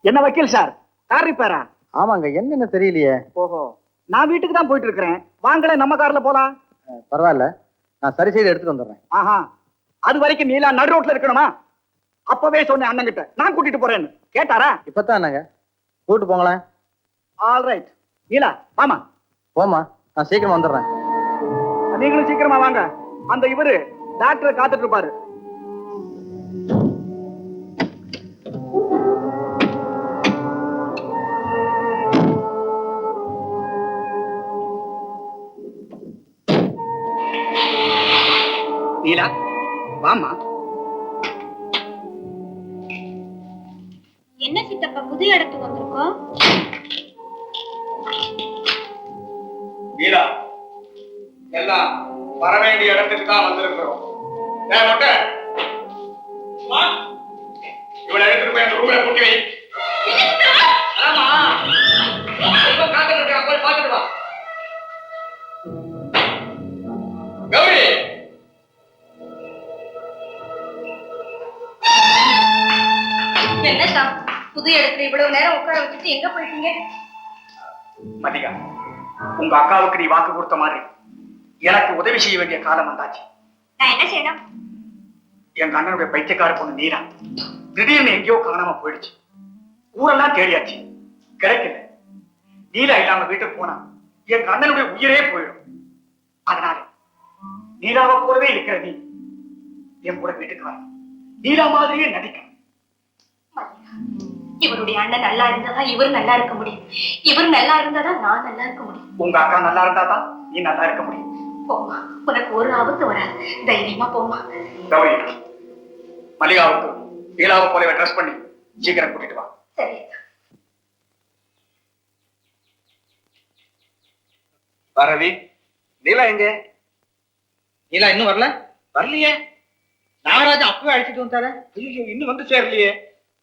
என்ன வக்கீல் sir, car ரிப்பேரா? ஆமாங்க, என்னன்னு தெரியலையே. ஓஹோ, நான் வீட்டுக்கு தான் போயிட்டு இருக்கிறேன். வாங்களே நம்ம கார்ல போலாம். பரவாயில்ல, நான் சரி செய்து எடுத்துட்டு வந்துடுறேன். ஆஹா, அது வரைக்கும் நீலா நடு ரோட்ல இருக்கணுமா? அப்பவே சொன்னேன் அண்ணன் கிட்ட, நான் கூட்டிட்டு போறேன்னு. கேட்டாரா? இப்பதான் என்னங்க கூட்டு போங்களேன். All right. நீலா வாமா. போமா, நான் சீக்கிரம் வந்துடுறேன். நீங்களும் சீக்கிரமா வாங்க. அந்த இவரு டாக்டரை காத்துட்டு இருப்பாரு. நீலா வாமா. என்ன சித்தப்பா புது இடத்துக்கு வந்திருக்கோம்? நீலா, எல்லாம் வர வேண்டிய இடத்துக்கு தான் வந்திருக்கிறோம். இவளை எடுத்துட்டு போய் அந்த ரூம்ல கூட்டி வை. ஆமா, காத்துட்டு இருக்க, போய் பார்த்துட்டு வா. கௌரி, என்னக்கா புது இடத்துல இவ்வளவு நேரம் உட்கார வச்சுட்டு எங்க போயிட்டீங்க? மல்லிகா, உங்க அக்காவுக்கு நீ வாக்கு கொடுத்த மாதிரி எனக்கு உதவி செய்ய வேண்டிய காலம் வந்தாச்சு. நான் என்ன செய்யணும்? எங்க அண்ணனுடைய பைத்தியக்கார பொண்ணு நீரா திடீர்னு எங்கேயோ காணாம போயிடுச்சு. ஊரெல்லாம் தேடியாச்சு, கிடைக்கல. நீலா இல்லாம வீட்டுக்கு போனா எங்க அண்ணனுடைய உயிரே போயிடும். அதனால நீலாவை போலவே இருக்கிற நீ என் கூட வீட்டுக்கு வர, நீலா மாதிரியே நடிக்கணும். இவருடைய அண்ணன் நல்லா இருந்தாதான் இவர் நல்லா இருக்க முடியும். இவர் நல்லா இருந்தாதான் நான் நல்லா இருக்க முடியும். உங்க அக்கா நல்லா இருந்தாதான் நீ நல்லா இருக்க முடியும். போமா, உனக்கு ஒரு ஆபத்து வராது. தைரியமா போமா. கௌரி, மல்லிகாவுக்கு நீலாவை போலவே ட்ரெஸ் பண்ணி சீக்கிரம் கூட்டிட்டு வா. சரி. ரவி, நீலா எங்க? நீலா இன்னும் வரல? வரலையே. நாகராஜா அப்பவே அழைச்சிட்டு வந்தாரு. ஐயோ, இன்னும் வந்து சேரலையே.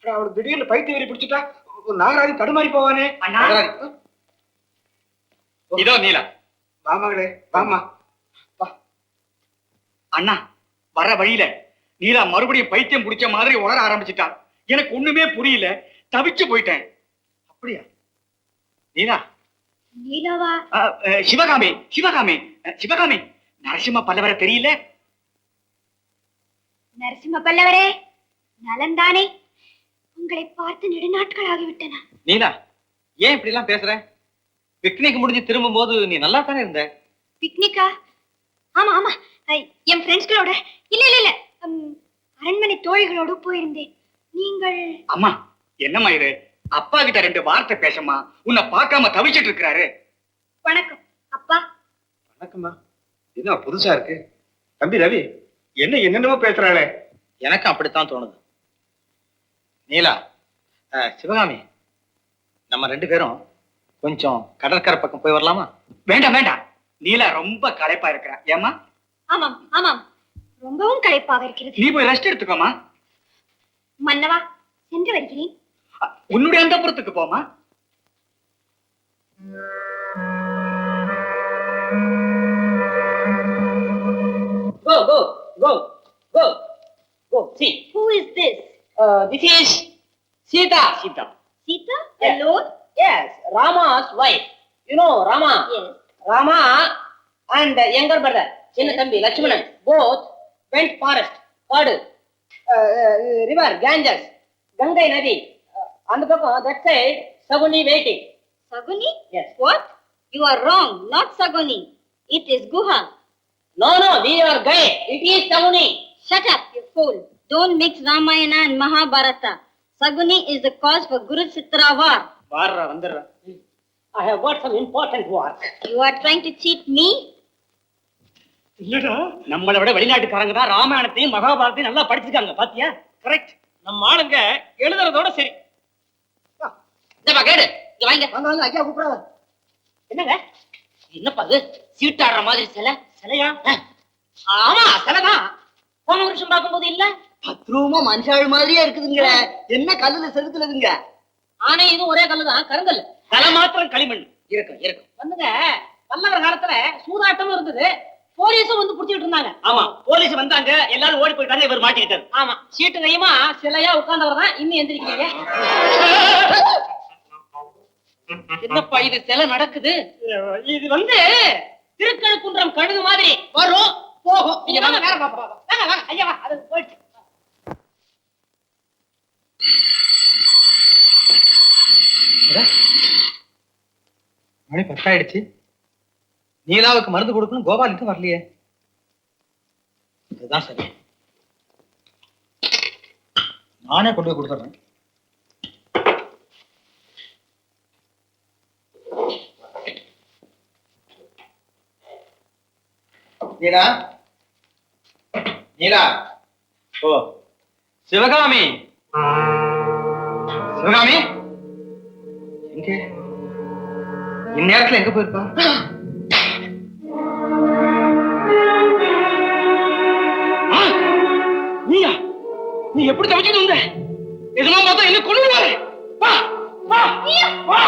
அவளுக்கு திடீர்னு பைத்திய வெறி பிடிச்சிட்டா நாகராஜன் தடுமாறி போவானே. இதோ நீலா. வாமகளே, வாமா. அண்ணா, வர வழியில நீலா மறுபடியும் பைத்தியம் பிடிச்ச மாதிரி உளர ஆரம்பிச்சுட்டான். எனக்கு ஒண்ணுமே புரியல, தவிச்சு போயிட்டேன். அப்படியா நீலா? நீலாவா? சிவகாமி, சிவகாமி, சிவகாமி. நரசிம்ம பல்லவரை தெரியல? நரசிம்ம பல்லவரே, நலந்தானே? உங்களை பார்த்து நெடுநாட்கள் ஆகிவிட்டன. நீலா, ஏன் இப்படி எல்லாம் பேசுற? பிக்னிக் முடிஞ்சு திரும்பும் போது நீ நல்லா தானே இருந்த. பிக்னிக்கா? ஆமா ஆமா, என் ஃப்ரெண்ட்ஸ்களோட. இல்ல இல்ல இல்ல, அரண்மனை தோழிகளோடு போயிருந்தேன். நீங்கள்? அம்மா, என்னம்மா இது? அப்பா கிட்ட 2 வார்த்தை பேசமா, உன்னை பார்க்காம தவிச்சிட்டு இருக்கிறாரு. வணக்கம் அப்பா. வணக்கம்மா. என்ன புதுசா இருக்கு? தம்பி ரவி, என்ன என்னென்னமோ பேசுறாளே. எனக்கு அப்படித்தான் தோணுது. நீலா, சிவகாமி, நம்ம 2 பேரும் கொஞ்சம் கடற்கரை பக்கம் போய் வரலாமா? வேண்டாம் வேண்டாம், நீலா ரொம்ப களைப்பா இருக்கிறா. ஏமா? ஆமாம் ஆமாம், ரொம்பவும் களைப்பாக இருக்கிறது. நீ போய் ரெஸ்ட் எடுத்துக்கோமா. மன்னவா, சென்று வருகிறேன். உன்னுடைய அந்தப்புறத்துக்கு போமா. Go, go, go, go, go. See. Who is this? This is Sita. Sita. Sita? Yes. Alone? Yes, Rama's wife. You know Rama. Yes. Rama and younger brother, Chinna Thambi, Lakshmanan, both went forest, Kadu, river, Ganges, Gangai Nadi. On the purpose, that side, Saguni waiting. Saguni? Yes. What? You are wrong. Not Saguni. It is Guha. No, no, we are gay. It is Saguni. Shut up, you fool. Don't mix Ramayana and Mahabharata. Saguni is the cause for Guru Chitra war. வாடுறா, வந்துடுறா. I have got some important work. You are trying to cheat me? இல்லடா, நம்மளை விட வெளிநாட்டுக்காரங்க தான் ராமாயணத்தையும் மகாபாரத்தையும் நல்லா படிச்சிருக்காங்க, பாத்தியா? Correct. நம்ம ஆளுங்க எழுதுறதோட சரி. என்னப்பா கேடு, இங்க வாங்க. வாங்க, ஐயா கூப்பிடாத. என்னங்க என்னப்பா அது சீட்டாடுற மாதிரி சிலை? சிலையா? ஆமா, சிலைதான். போன வருஷம் பார்க்கும்போது இல்ல, பத்ரூமா மனுஷாள் மாதிரியே இருக்குதுங்க. என்ன கல்லுல செதுக்குலதுங்க? ஆனா இதுவும் ஒரே கல்லுதான், கருங்கல். தலை மாத்திரம் களிமண். இருக்கும் இருக்கும் வந்துங்க. பல்லவர் காலத்துல சூதாட்டமும் இருந்தது, போலீஸும் வந்து புடிச்சிட்டு இருந்தாங்க. ஆமா, போலீஸ் வந்தாங்க, எல்லாரும் ஓடி போயிட்டாங்க, இவர் மாட்டிக்கிட்டாரு. ஆமா, சீட்டு கையுமா சிலையா உட்கார்ந்தவர் தான் இன்னும் எந்திரிக்கிறீங்க. என்னப்பா இது சிலை நடக்குது? இது வந்து திருக்கழுக்குன்றம் கழுகு மாதிரி வரும் போகும். நீங்க வாங்க வேற பாப்போம். வாங்க வாங்க ஐயா வா, அது போயிடுச்சு. மணி 10 ஆயிடுச்சு. நீலாவுக்கு மருந்து கொடுக்கணும், கோபால் இன்னும் வரலையே. அதுதான் சரி, நானே கொண்டு போய் கொடுத்துட்றேன். நீலா, நீலா. ஓ, சிவகாமி, சிவகாமி எங்க இந்நேரத்துல எங்க போயிருப்பா? நீயா? நீ எப்படி தவிச்சிட்டு வந்த? எதுனா பார்த்தா என்ன கொல்லுவாரு. வா வா வா.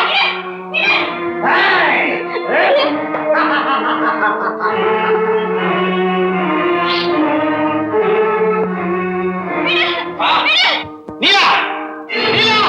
நீலா, நீலா.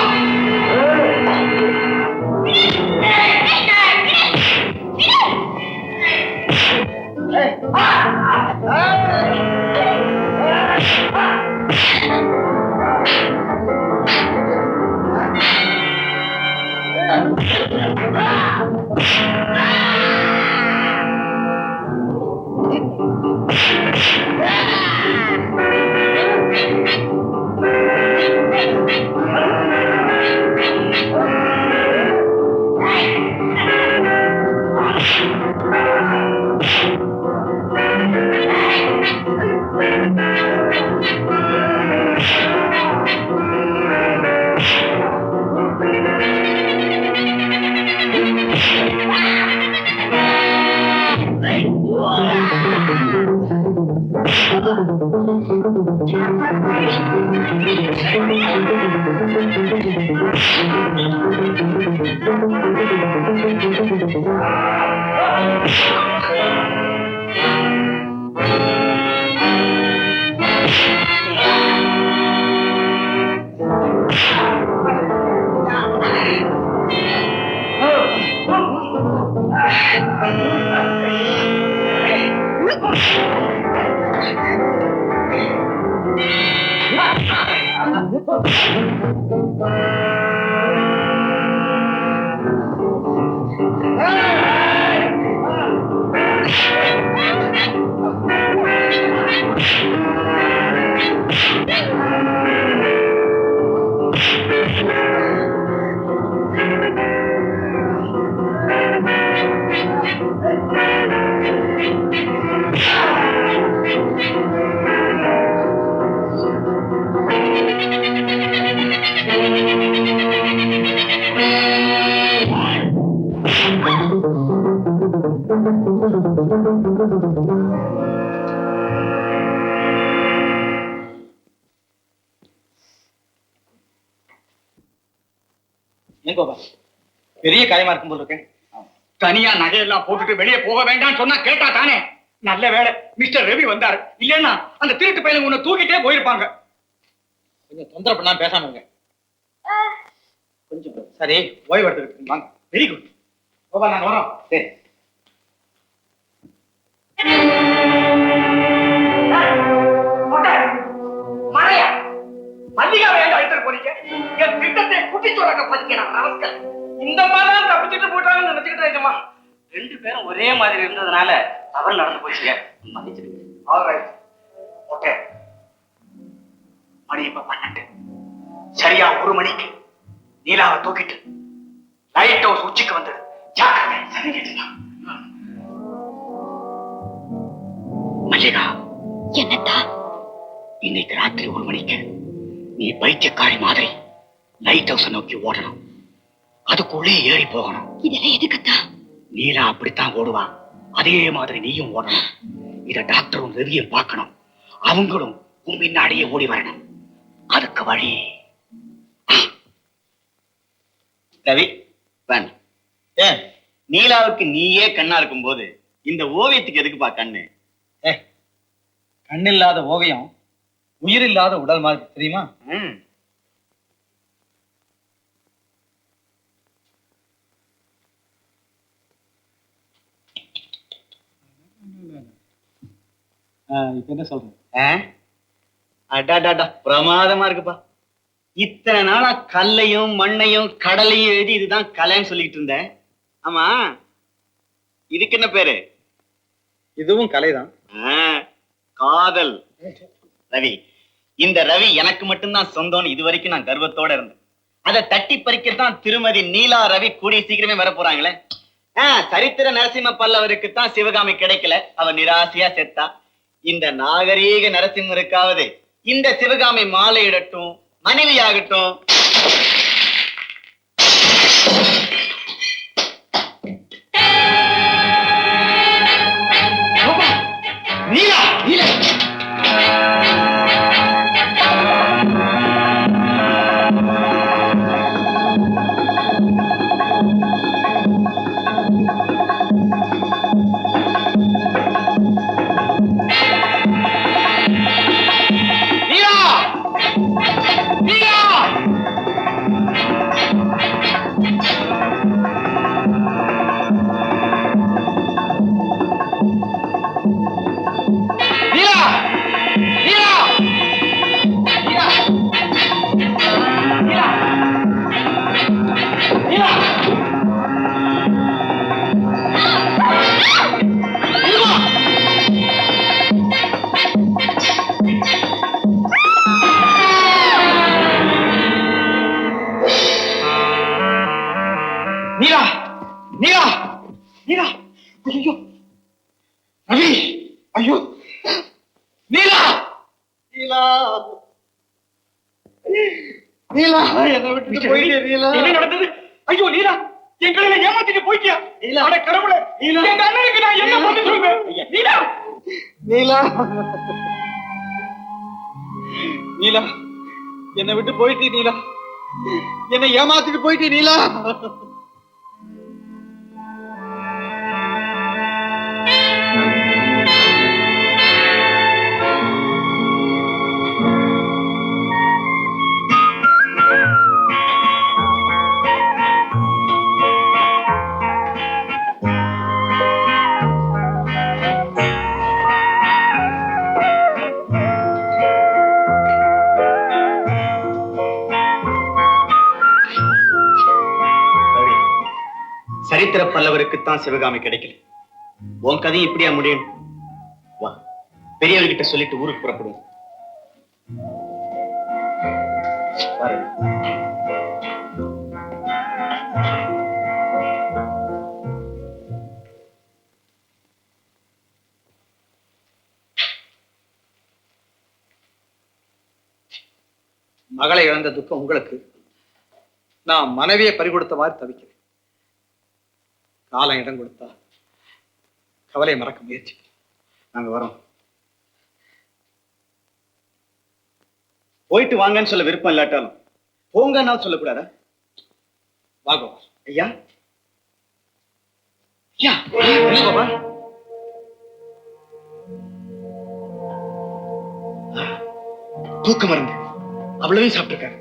பெரிய காயமா இருக்கும் போது இருக்கேன். தனியா நகையெல்லாம் போட்டுட்டு வெளியே போக வேண்டாம் சொன்னா கேட்டா தானே? நல்ல வேலை மிஸ்டர் ரவி வந்தாரு, இல்லன்னா அந்த திருட்டு பையன் உன்னை தூக்கிட்டே போயிருப்பாங்க. கொஞ்சம் தொந்தரவு பண்ணாம பேசாம இருங்க. கொஞ்சம் சரி, ஓய்வு எடுத்துக்கிட்டு வாங்க. வெரி குட் கோபால், நாங்க வரோம். சரி. மழையா மல்லிகா வேண்டாம் எடுத்துட்டு போறீங்க. என் திட்டத்தை குட்டி சொல்றாங்க பாத்தீங்க. இந்த மாதிரி தப்பிச்சுட்டு போட்டாங்கன்னு நினைச்சுக்கிட்டே இருக்கமா. 2 பேரும் ஒரே மாதிரி இருந்ததுனால தவறு நடந்து போச்சுங்க, மன்னிச்சிருங்க. Alright, okay. மணி இப்ப 12. சரியா 1 மணிக்கு நீலாவை தூக்கிட்டு லைட் ஹவுஸ் உச்சிக்கு வந்தது. ஜாக்கிரதை. சரி கேட்டுங்க மல்லிகா. என்னத்தா? இன்னைக்கு ராத்திரி 1 மணிக்கு நீ பைத்தியக்காரி மாதிரி லைட் ஹவுஸ் நோக்கி ஓடணும். அதுக்குள்ளே ஏறி போகணும். இதெல்லாம் எதுக்குத்தா? நீலா அப்படித்தான் ஓடுவா, அதே மாதிரி நீயும் ஓடணும். இத டாக்டரும் ரவியும் பார்க்கணும். அவங்களும் உன் பின்னாடியே ஓடி வரணும். அதுக்கு வழி ரவி ஏன் நீலாவுக்கு நீயே கண்ணா இருக்கும் போது இந்த ஓவியத்துக்கு எதுக்குப்பா கண்ணு? கண்ணில்லாத ஓவியம் உயிரில்லாத உடல் மாதிரி தெரியுமா? இப்ப என்ன சொல்றேன்? அடாடாடா பிரமாதமா இருக்குப்பா. இத்தனை நாளா கல்லையும் மண்ணையும் கடலையும் எழுதி இதுதான் கலைன்னு சொல்லிட்டு இருந்தேன். ஆமா, இதுக்கு என்ன பேரு? இதுவும் கலைதான். காதல். ரவி, இந்த ரவி எனக்கு மட்டும்தான் சொந்தம்னு இது வரைக்கும் நான் கர்வத்தோட இருந்தேன். அதை தட்டி பறிக்கத்தான் திருமதி நீலா ரவி கூடிய சீக்கிரமே வர போறாங்களே. சரித்திர நரசிம்ம பல்லவருக்கு தான் சிவகாமி கிடைக்கல, அவர் நிராசையா செத்தா. இந்த நாகரீக நரசிம்மருக்காவது இந்த சிவகாமி மாலையிடட்டும், மனைவியாகட்டும். நீலா, நீலா. நீலா, நீலா, நீலா. ஐயோ ரவி, ஐயோ நீலா, நீலா, நீலா, என்னை விட்டு போயிட்டே. நீலா, என்ன நடந்தது? ஐயோ நீலா, எங்களை ஏமாத்திட்டு போயிட்டியா? நீலா. அட கடவுளே, நீலா. எங்க அண்ணனுக்கு நான் என்ன பண்ண சொல்லுவேன்? நீலா, நீலா, நீலா, என்னை விட்டு போயிட்டே. நீலா, என்னை ஏமாத்திட்டு போயிட்டே. நீலா. சரித்திர பல்லவருக்குத்தான் சிவகாமி கிடைக்கல. உன் கதையும் இப்படியா முடியும்? வா, பெரியவர்கிட்ட சொல்லிட்டு ஊருக்கு புறப்படுவோம். பாரு. மகளை இழந்த துக்கம் உங்களுக்கு, நான் மனைவியை பறிகொடுத்த மாதிரி தவிக்கிறேன். காலம் இடம் கொடுத்தா கவலையை மறக்க முயற்சி. நாங்க வரோம். போயிட்டு வாங்கன்னு சொல்ல விருப்பம் இல்லாட்டாலும் போங்கன்னா சொல்லக்கூடாதா? வாங்க ஐயா, ஐயா, என்ன பாபா? தூக்க மருந்து அவ்வளவையும் சாப்பிட்டுருக்காரு.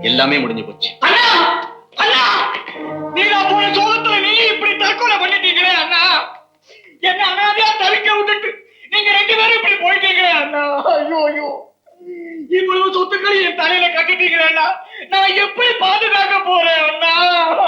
எல்லாமே முடிஞ்சு போச்சு. அண்ணா, அண்ணா, நீலா போன சோகத்துல நீ இப்படி தற்கொலை பண்ணிட்டீங்களே அண்ணா. என்ன அனாதையா தவிக்க விட்டுட்டு நீங்க 2 பேரும் இப்படி போயிட்டீங்களே அண்ணா. ஐயோ ஐயோ, இவ்வளவு சொத்துக்களை என் தலையில கட்டிட்டீங்களே அண்ணா. நான் எப்படி பாதுகாக்க போறேன் அண்ணா?